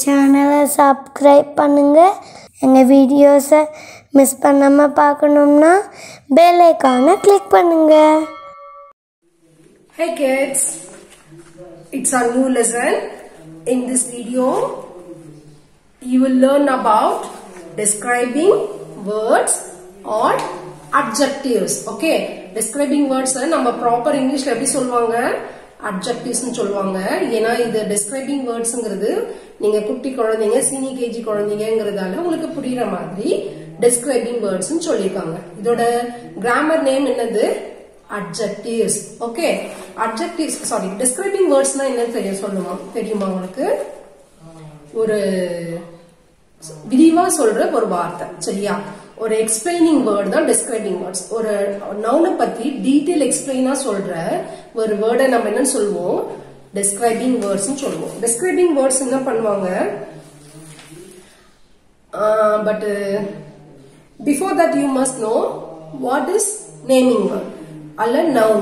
சேனலை சப்ஸ்கிரைப் பண்ணுங்கள். எங்கள் வீடியோஸை மிஸ் பண்ணாமல் பார்க்கணும்னா பெல் ஐகானை கிளிக் பண்ணுங்கள். Hey kids, it's a new lesson. In this video, you will learn about describing words or adjectives. Okay, describing words நம்ம proper Englishல எப்படி சொல்வாங்க? Adjectives னு சொல்வாங்க. ஏனா இது describing wordsங்கிறது நீங்க குட்டி குழந்தைங்க சீனியர் கேஜி குழந்தைங்கங்கறதால உங்களுக்கு புரியுற மாதிரி describing words னு சொல்லிருக்காங்க. இதோட grammar name என்னது? Adjectives. Okay, adjectives, sorry, describing words na enna தெரியுமா உங்களுக்கு? ஒரு விரிவா சொல்ற ஒரு வார்த்தை, சரியா? ஒரு எக்ஸ்பிளைனிங் வேர்ட் தான் describing words. ஒரு நவுனை பத்தி டீடைல் எக்ஸ்பிளைனா சொல்ற ஒரு வேர்டை நம்ம என்ன சொல்வோம்? describing words னு சொல்லுவோம். describing words என்ன பண்ணுவாங்க? But before that you must know what is naming word அல்ல noun.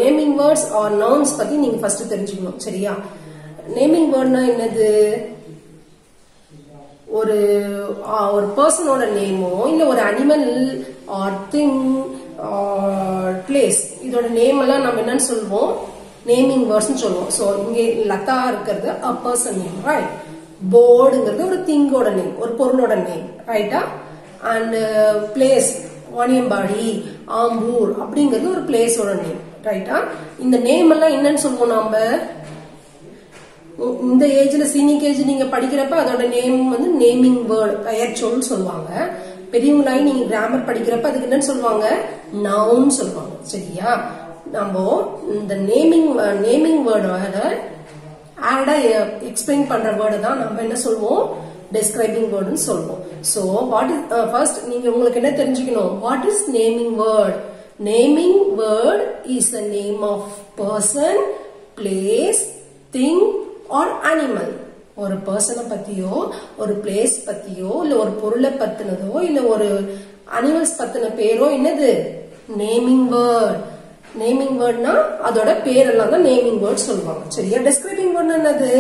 Naming words R nouns பத்தி நீங்க ஃபர்ஸ்ட் தெரிஞ்சுக்கணும், சரியா? நேமிங் வேர்ட்னா என்னது? ஒரு பர்சனோட நேமோ இல்ல ஒரு animal or thing or place, இதோட நேம் எல்லாம் நம்ம என்னன்னு சொல்லுவோம்? நேமிங் வேர்ட்ஸ் சொல்லுவோம். சோ இங்க லதா இருக்கிறது a person name, right? போர்டுங்கிறது ஒரு திங்கோட நேம், ஒரு பொருளோட நேம், ரைட்டா? அண்ட் பிளேஸ் வாணியம்பாடி, ஆம்பூர் அப்படிங்கிறது ஒரு பிளேஸோட நேம், ரைட்டா? இந்த நேம் எல்லாம் என்னன்னு சொல்லுவோம் நாம? இந்த ஏஜ்ல சீனியர் கேஜ் நீங்க படிக்கிறப்ப அதோட நேம் வந்து நேமிங் வேர்ட், பெயர் சொல் சொல்லுவாங்க. பெரியவங்களாய் நீங்க கிராமர் படிக்கிறப்ப அதுக்கு என்னன்னு சொல்லுவாங்க? நவுன் சொல்லுவாங்க, சரியா? நம்ம இந்த நேமிங் வேர்டோட ஆடா எக்ஸ்பிளைன் பண்ற வேர்டு தான் நம்ம என்ன சொல்லுவோம்? describing word னு சொல்லுவோம். So what is first நீங்க உங்களுக்கு என்ன தெரிஞ்சுக்கணும்? What is naming word? Naming word is the name of person, place, thing or animal. ஒரு பர்சனை பத்தியோ ஒரு பிளேஸ் பத்தியோ இல்ல ஒரு பொருளை பத்தினதோ இல்ல ஒரு அனிமல்ஸ் பத்தின பேரோ என்னது? Naming word. நேமிங் வேர்ட்னா அதோட பேரெல்லாம் தான் நேமிங் வேர்ட் சொல்லுவாங்க, சரியா? describing word என்னது?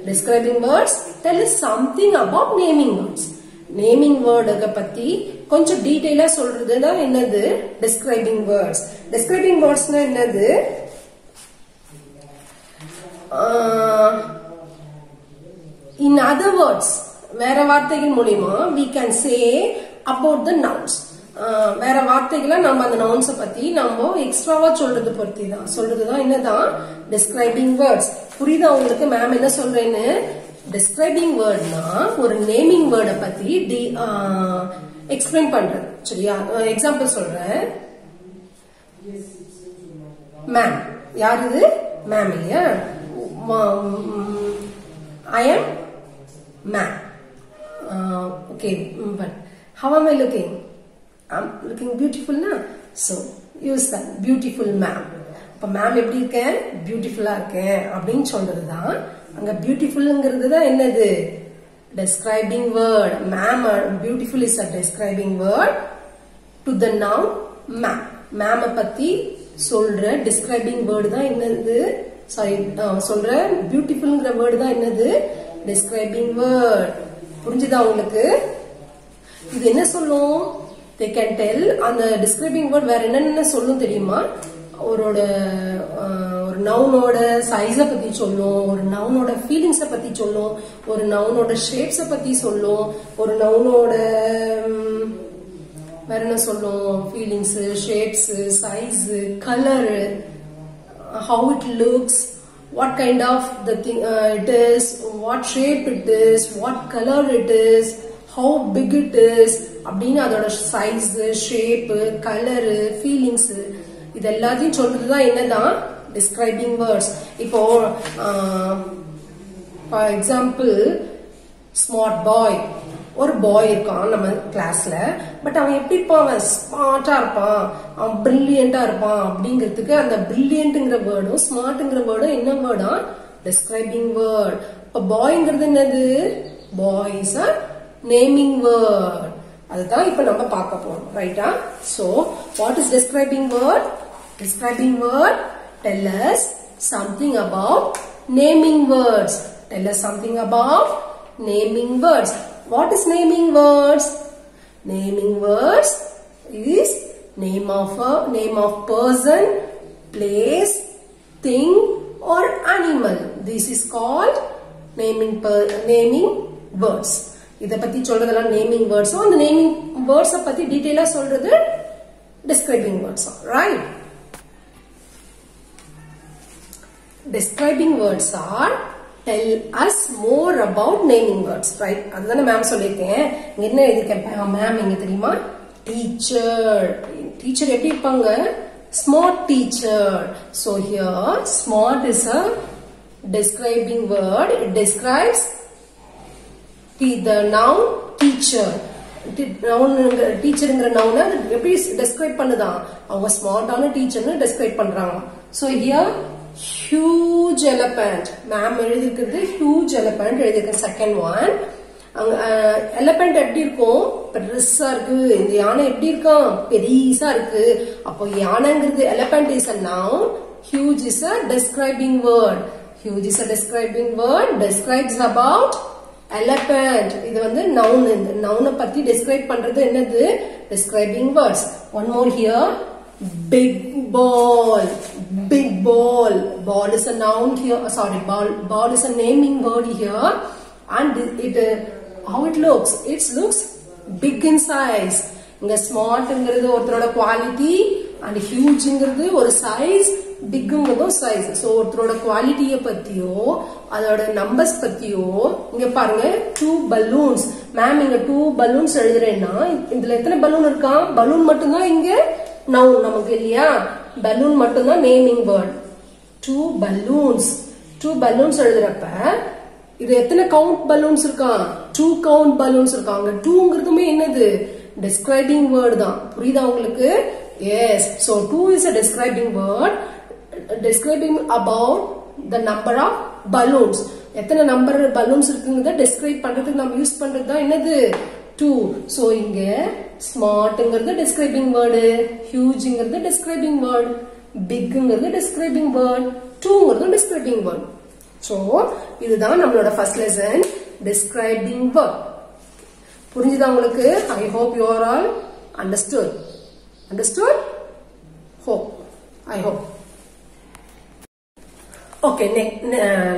describing words tell us something about naming words. Naming வேர்டுக பத்தி கொஞ்சம் டீடைலா சொல்றதுனா என்னது? describing words. describing wordsனா என்னது? In other words, வேற வார்த்தைகள் மூலமா we can say about the nouns. வேற வார்த்தைகளை நம்ம அந்த நவுன்ஸ பத்தி நம்ம எக்ஸ்ட்ராவா சொல்றதுதான் என்னதான்? describing words. புரியுதா உங்களுக்கு மேம் என்ன சொல்றேன்னு? describing wordனா ஒரு நேமிங் வேர்ட பத்தி எக்ஸ்பிளைன் பண்றது, சரியா? எக்ஸாம்பிள் சொல்றேன். மேம் யார் இது? மேம் இல்லையா? I am ma'am. Okay, but how am I looking? I'm looking beautiful na? So use that, beautiful ma'am. அப்ப மேம் எப்படி இருக்கேன்? பியூட்டிஃபுல்லா இருக்கேன் அப்படின்னு சொல்றதுதான் அங்க பியூட்டிஃபுல்ங்கிறது தான் என்னது? describing word. Ma'am, beautiful is a describing word to the noun ma'am. ma'am பத்தி சொல்ற describing word தான் என்னது? சாரி, சொல்ற பியூட்டிஃபுல்ங்கிற வேர்டு தான் என்னது? describing word. புரிஞ்சுதா உங்களுக்கு? இது என்ன சொல்லும்? they can tell அந்த describing word வேற என்னென்ன சொல்லும் தெரியுமா? ஒரு நவுனோட சைஸ பத்தி சொல்லும், ஒரு நவுனோட ஃபீலிங்ஸ பத்தி சொல்லும், ஒரு நவுனோட ஷேப்ஸ பத்தி சொல்லும், ஒரு நவுனோட வேற என்ன சொல்லும்? Feelings, shapes, size, colour, how it looks, what kind of the thing it is, what shape it is, what color it is, how big it is அப்படின்னு அதோட சைஸ், ஷேப், கலர், ஃபீலிங்ஸ் இது எல்லாத்தையும் சொல்றதுதான் என்னதான்? describing words. இப்போ for example smart boy, ஒரு பாய் இருக்கான் நம்ம கிளாஸ்ல. பட் அவன் எப்படி இருப்பான்? அவன் ஸ்மார்ட்டா இருப்பான், அவன் பிரில்லியண்டா இருப்பான் அப்படிங்கிறதுக்கு அந்த பிரில்லியன்ட்ங்கிற வேர்டும் ஸ்மார்ட்ங்கிற வேர்டும் என்ன வேர்டா? describing word. இப்ப பாய்ங்கிறது என்னது? Boy is a naming word. அதுதான் இப்ப நம்ம பார்க்க போறோம், ரைட்டா? So what is describing word? describing word tell us something about naming words. Tell us something about naming words. What is naming words? Naming words is name of person, place, thing or animal. This is called naming words. இத பத்தி சொல்றதெல்லாம் naming words. அந்த naming words பத்தி டீடைலா சொல்றது describing words, right? Describing words are tell us more about naming words, right? அதுதானே ma'am சொல்லிருக்கேன். இங்க என்ன எழுதிருக்கேன் மேம் இங்க தெரியுமா? டீச்சர். டீச்சர் எப்படி இருப்பாங்க? Smart teacher. So here smart is a describing word. It describes the noun teacher. டீச்சர்ங்கிற நவுனை எப்படி describe பண்ணுதான்? அவங்க ஸ்மார்ட்டான டீச்சர்னு டெஸ்கிரைப் பண்றாங்க. So here huge elephant. Ma'am எழுதிருக்கிறது huge elephant எழுதிருக்க செகண்ட் ஒன். எலபென்ட் எப்படி இருக்கும்? பெருசா இருக்கு. இந்த யானை எப்படி இருக்கும்? பெரியசா இருக்கு. அப்போ யானைங்கிறது எலபென்ட் is a noun. Huge is a describing word. Huge is a describing word. Describes about elephant. இது வந்து noun. இந்த noun பத்தி describe பண்றது என்னது? Describing words. One more here. Big ball. Big ball. Ball is a noun here. Sorry, ball is a naming word here. And it how it looks? It looks big in size. இங்க ஸ்மார்ட்ங்கிறது ஒருத்தரோட quality and hugeங்கிறது ஒரு size, பிக்ங்கிறது size. So ஒருத்தரோட குவாலிட்டியை பத்தியோ அதோட numbers பத்தியோ இங்க பாருங்க 2 balloons. மேம் இங்க 2 balloons எழுதுறேன்னா இதுல எத்தனை பலூன் இருக்கா? பலூன் மட்டும்தான் இங்க நவுன் நமக்கு இல்லையா? பலூன் மட்டும்தான் நேமிங் வேர்ட். 2 balloons. 2 balloons எழுதுறப்ப இது எத்தனை கவுண்ட் பலூன்ஸ் இருக்கா? 2 கவுண்ட் பலூன்ஸ் இருக்காங்க. 2ங்கிறதுமே என்னது? டிஸ்கிரைபிங் வேர்ட் தான். புரியுதா உங்களுக்கு? Yes. So 2 is a describing word describing about the number of balloons. எத்தனை நம்பர் பலூன்ஸ் இருக்குங்கறத டிஸ்கிரைப் பண்றதுக்கு நம்ம யூஸ் பண்றது தான் என்னது? 2. சோ இங்க ஸ்மார்ட்ங்கிறது டிஸ்கிரைபிங் வேர்ட், ஹியூஜ்ங்கிறது டிஸ்கிரைபிங் வேர்ட், பிக்ங்கிறது டிஸ்கிரைபிங் வேர்ட், 2ங்கிறது டிஸ்கிரைபிங் வேர்ட். சோ இதுதான் நம்மளோட ஃபர்ஸ்ட் லெசன் டிஸ்கிரைபிங் வேர்ட். புரிஞ்சுதா உங்களுக்கு? I hope you are all understood. Hope. I hope. Okay,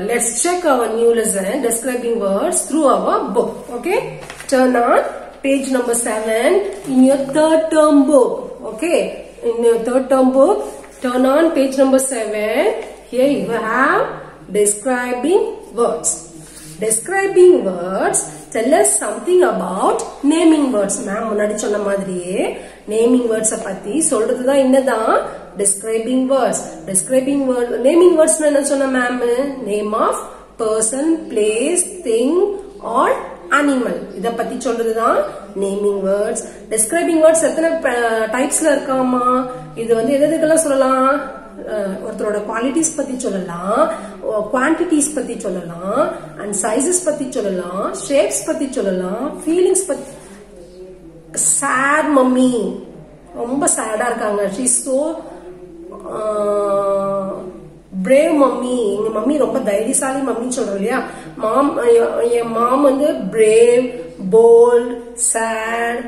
let's check our new lesson describing words through our book. Okay, turn on page number 7 in your third term book. Okay, in your third term book, turn on page number 7. Here you have describing words. Describing words tell us something about naming words. Ma'am முன்னாடி சொன்ன மாதிரியே naming words பத்தி சொல்றதுதான் என்னதான் describing words. Describing word naming words என்ன சொன்ன ma'am? Name of person, place, thing or animal. இத பத்தி சொல்றதுதான் naming words. Describing words எத்தனை டைப்ஸ்ல இருக்காமா? இது வந்து எதுக்கெல்லாம் சொல்லலாம்? ஒருத்தரோட குவாலிட்டிஸ் பத்தி சொல்லலாம், குவான்டிட்டிஸ் பத்தி சொல்லலாம், அண்ட் சைசஸ் பத்தி சொல்லலாம், ஷேப்ஸ் பத்தி சொல்லலாம், ஃபீலிங்ஸ் பத்தி. சேட் மம்மி, ரொம்ப சேடா இருக்காங்க. She is so brave mummy. எங்க மம்மி ரொம்ப தைரியசாலி மம்மின்னு சொல்றோம் இல்லையா? என் மாம் வந்து பிரேவ், போல்ட், சேட்,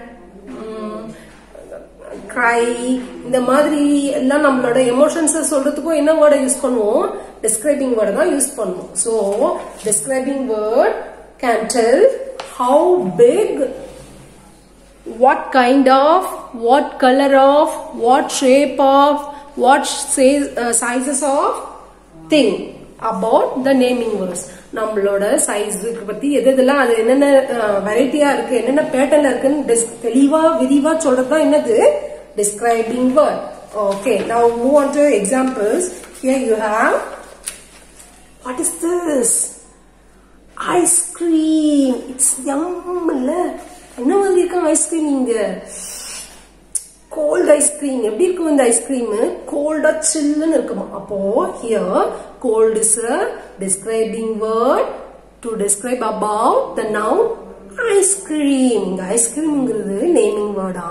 cry, இந்த மாதிரி எல்லாம் நம்மளோட எமோஷன்ஸ் சொல்றதுக்கும் என்ன வேர்டை யூஸ் பண்ணுவோம்? டிஸ்கிரைபிங் வேர்டை தான் யூஸ் பண்ணுவோம். So describing word can tell how big, what kind of, what color of, what shape of, what sizes of thing about the naming words. நம்மளோட சைஸுக்கு பத்தி எதெல்லாம் அது என்னென்ன வெரைட்டியா இருக்கு, என்னென்ன பேட்டர்ன்ல இருக்குன்னு தெளிவா விரிவா சொல்றதுதான் என்னது? Describing word. Okay, now move on to examples. Here you have, what is this? Ice cream. It's yum. என்ன மாதிரி இருக்கு ஐஸ் கிரீம்? இங்க கோல்ட் ஐஸ்கிரீம். எப்படி இருக்கும் இந்த ஐஸ்கிரீம்? கோல்டா சில்லுன்னு இருக்குமா? அப்போ here cold is a describing word to describe about the noun ice cream. இந்த ஐஸ்கிரீம்ங்கிறது நேமிங் வேர்டா.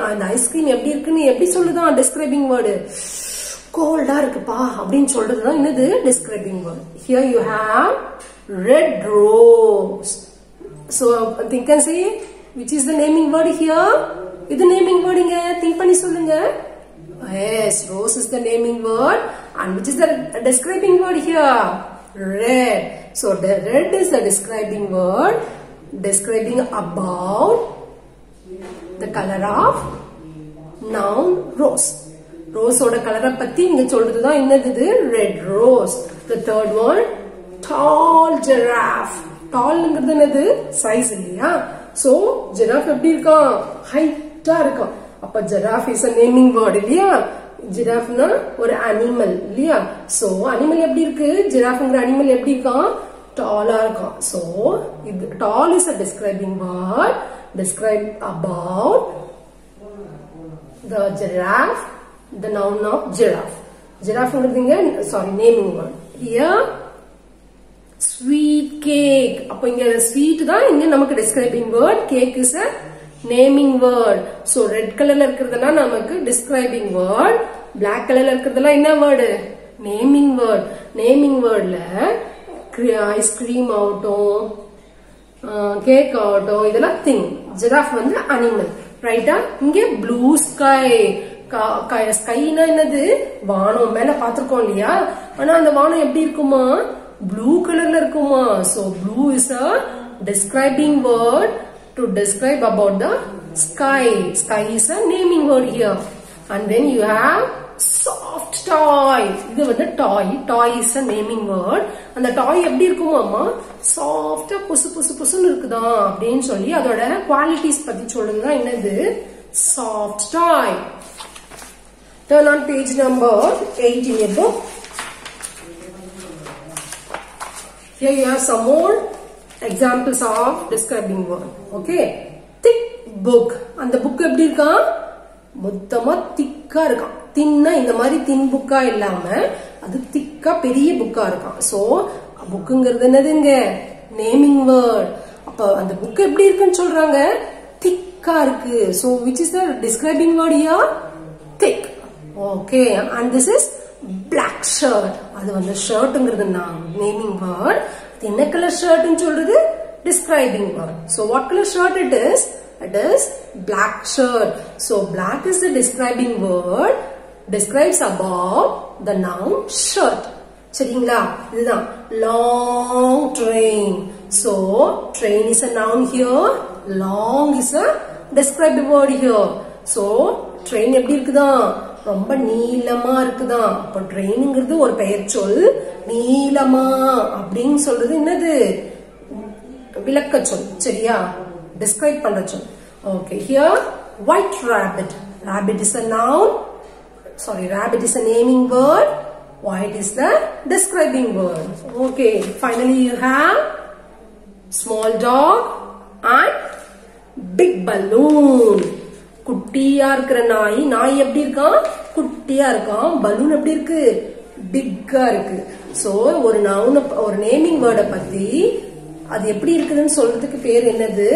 அந்த ஐஸ்கிரீம் எப்படி இருக்குன்னு எப்படி சொல்லுதான் டிஸ்கிரைபிங் வேர்டு? கோல்டா இருக்குப்பா அப்படின்னு சொல்றதுதான் என்னது? Describing word. Here you have red rose. So think and say which is the naming word here. Is the naming word inga think panni solunga. Yes, rose is the naming word, and which is the describing word here? Red. So the red is the describing word, describing about the color of noun rose. Rose oda color patti inga solradhu innadhu red rose. The third one, tall giraffe. Tall ngiradhu enadhu size illaya. So giraffe eppadi iruka? Height ah iruka. அப்ப giraffe is a naming word இல்லையா? giraffe னா ஒரு animal இல்லையா? so animal எப்படி இருக்கு? giraffeங்கற animal எப்படி இருக்கான்? tall ஆ இருக்கான். so tall is a describing word, describe about the giraffe, the noun of giraffe. giraffeங்கறதுங்க sorry naming word. here sweet cake. அப்ப இங்க sweet தான் இங்க நமக்கு describing word, cake is a naming word. so red color la irukradala namakku describing word, black color la irukradala enna word? naming word. naming word la ice cream autom cake autom idella thing. giraffe vandu animal, right ah? inge blue sky. sky na enadhu vaanam mela paathirkom illaya, ana and vaanam eppadi irukuma? blue color la irukuma. so blue is a describing word to describe about the sky. Sky is a naming word here. And then you have soft toy. This is the toy. Toy is a naming word. And the toy eppadi irukum amma? soft pusu irukudha அப்படினு சொல்லி அதோட qualities பத்தி சொல்லுங்க. என்னது? soft toy. Turn on page number 8 in your book. Here you have some more examples of describing word. Okay, thick book. And the book eppadi irukka? mottama thick-ஆ irukka. thin-na indha mari thin book-ஆ illama adu thick-ஆ periya book-ஆ irukka. so book-ங்கிறது என்னதுங்க? naming word. அப்ப அந்த book eppadi irukku சொல்றாங்க? thick-ஆ இருக்கு. so which is the describing word here? thick. okay, and this is black shirt. adu vandu shirt-ங்கிறது naming word. என்ன color shirt ன்னு சொல்றது? describing word. so what color shirt it is? It is black shirt. so black is the describing word, describes about the noun shirt. சரிங்களா? இதுதான் long train. so train is a noun here, long is a describing word here. so train எப்படி இருக்குதா? ரொம்ப நீளமா இருக்குதா. அப்ப ட்ரெயின்ங்கிறது ஒரு பெயர் சொல், நீளமா அப்படின்னு சொல்றது என்னது? விளக்க சொல். சரியா? describe பண்ற சொல். okay, here white rabbit. rabbit is a noun, sorry, rabbit is a naming word, white is the describing word. okay, finally you have small dog and big balloon. குட்டியா இருக்கிற நாய். நாய் எப்படி இருக்கான்? குட்டியா இருக்கான். பலூன் எப்படி இருக்கு? பிக்கா இருக்கு. சோ ஒரு நவுன், ஒரு நேமிங் வேர்டை பத்தி அது எப்படி இருக்குதுன்னு சொல்றதுக்கு பேர் என்னது?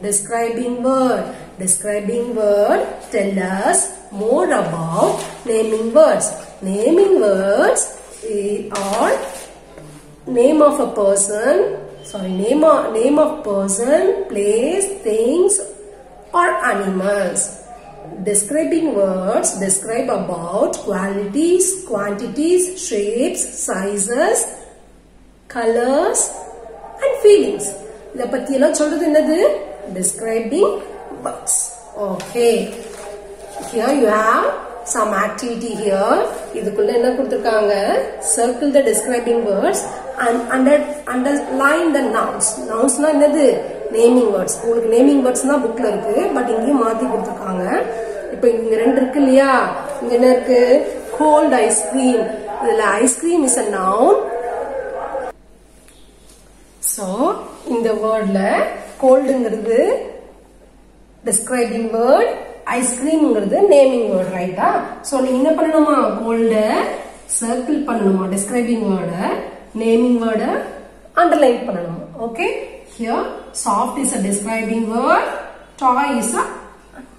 describing word. describing word tell us more about naming words. naming words are name of a person, sorry, name of person, place, things or animals. Describing words describe about qualities, quantities, shapes, sizes, colors and feelings. இத பத்தி எல்லாம் சொல்றது என்னது? describing words. okay, here you have some activity here. இதுக்குள்ள என்ன கொடுத்திருக்காங்க? circle the describing words and underline the nouns. nouns னா என்னது? naming words. உங்களுக்கு naming words தான் bookல இருக்கு, பட் இங்கேயும் மாத்தி கொடுத்திருக்காங்க. இப்போ இங்க ரெண்டு இருக்கு இல்லையா? இங்க என்ன இருக்கு? cold ice cream. இதுல ice cream is a noun. so இந்த wordல coldங்கிறது describing word, ice creamங்கிறது naming word, ரைட்டா? சோ நீங்க என்ன பண்ணணுமா? cold circle பண்ணணுமா? describing word, naming word underline பண்ணணுமா? okay, here soft is a describing word, toy is a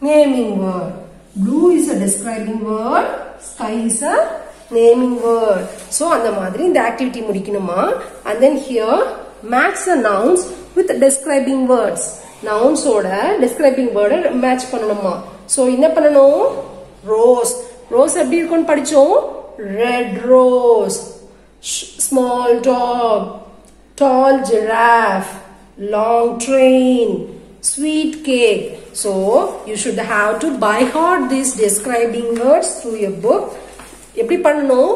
naming word, blue is a describing word, sky is a naming word. so அந்த மாதிரி இந்த activity முடிக்கணுமா? and then here match the nouns with describing words. Nouns oda describing word match பண்ணணுமா. So என்ன பண்ணணும்? Rose. Rose எப்படி இருக்கும்னு படிச்சோம்? Red rose. Small dog. Tall giraffe. Long train. Sweet cake. So you should have to by heart these describing words through your book. எப்படி பண்ணணும்?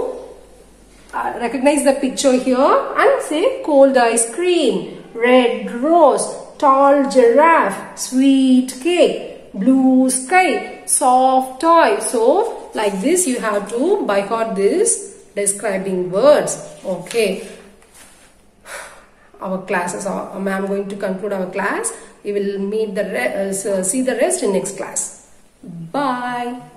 Recognize the picture here and say cold ice cream, red rose, tall giraffe, sweet cake, blue sky, soft toy. So like this you have to by heart this describing words. Okay. Our classes are, I am going to conclude our class. We will meet the see the rest in next class. Bye.